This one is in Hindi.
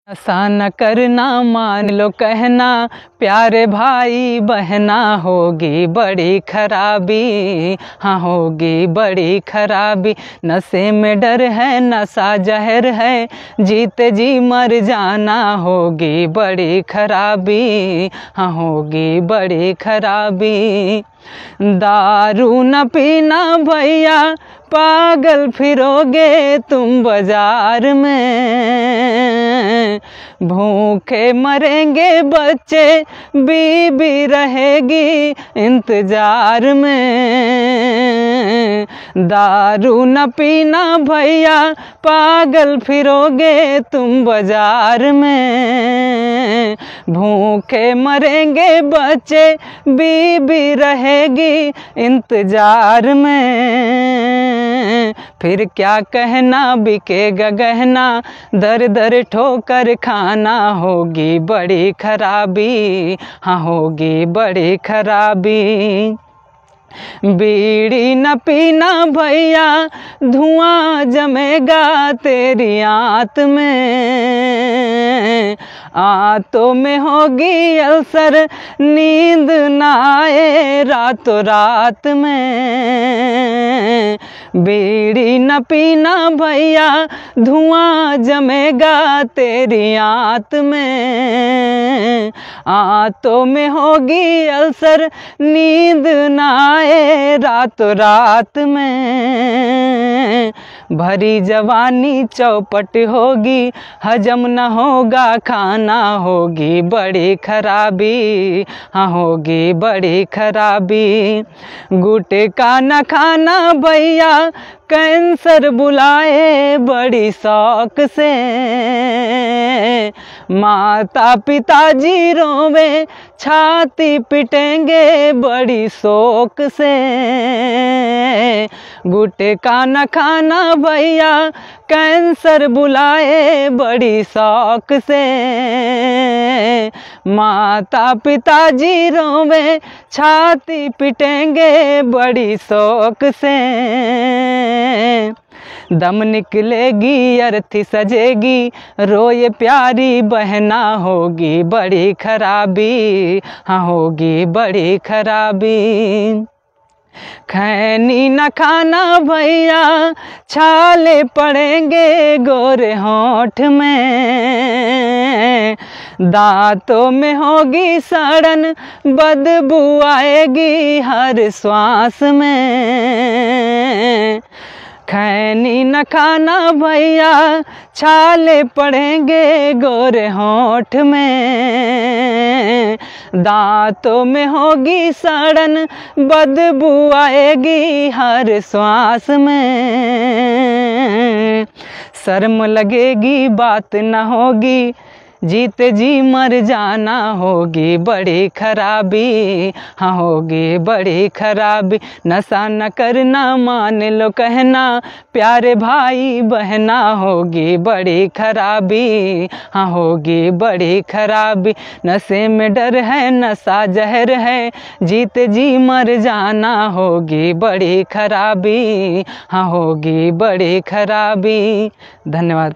ऐसा न करना, मान लो कहना, प्यारे भाई बहना, होगी बड़ी खराबी, हाँ होगी बड़ी खराबी। नशे में डर है, नशा जहर है, जीते जी मर जाना, होगी बड़ी खराबी, हाँ होगी बड़ी खराबी। दारू न पीना भैया, पागल फिरोगे तुम बाजार में, भूखे मरेंगे बच्चे, बीबी रहेगी इंतजार में। दारू न पीना भैया, पागल फिरोगे तुम बाजार में, भूखे मरेंगे बच्चे, बीबी रहेगी इंतजार में। फिर क्या कहना, बिकेगा गहना, दर दर ठोकर खाना, होगी बड़ी खराबी, हाँ होगी बड़ी खराबी। बीड़ी न पीना भैया, धुआं जमेगा तेरी आंत में, आंतों में होगी अल्सर, नींद न आए रातों रात में। बीड़ी न पीना भैया, धुआं जमेगा तेरी आंत में, आंतों में होगी अल्सर, नींद न आए रातों रात में। भरी जवानी चौपट होगी, हजम न होगा खाना, होगी बड़ी खराबी, हाँ होगी बड़ी खराबी। गुटखा न खाना भैया, कैंसर बुलाए बड़ी शौक से, माता पिताजी रोवे, छाती पिटेंगे बड़ी शौक से। गुटखा न खाना भैया, कैंसर बुलाए बड़ी शौक से, माता पिताजी रोवे, छाती पिटेंगे बड़ी शौक से। दम निकलेगी अर्थी सजेगी, रोए प्यारी बहना, होगी बड़ी खराबी, हाँ होगी बड़ी खराबी। खैनी न खाना भैया, छाले पड़ेंगे गोरे होंठ में, दांतों में होगी सड़न, बदबू आएगी हर श्वास में। खैनी न खाना भैया, छाले पड़ेंगे गोरे होंठ में, दांतों में होगी सड़न, बदबू आएगी हर श्वास में। शर्म लगेगी बात न होगी, जीते जी मर जाना, होगी बड़ी खराबी, हाँ होगी बड़ी खराबी। नशा न करना, मान लो कहना, प्यारे भाई बहना, होगी बड़ी खराबी, हाँ होगी बड़ी खराबी। नशे में डर है, नशा जहर है, जीते जी मर जाना, होगी बड़ी खराबी, हाँ होगी बड़ी खराबी। धन्यवाद।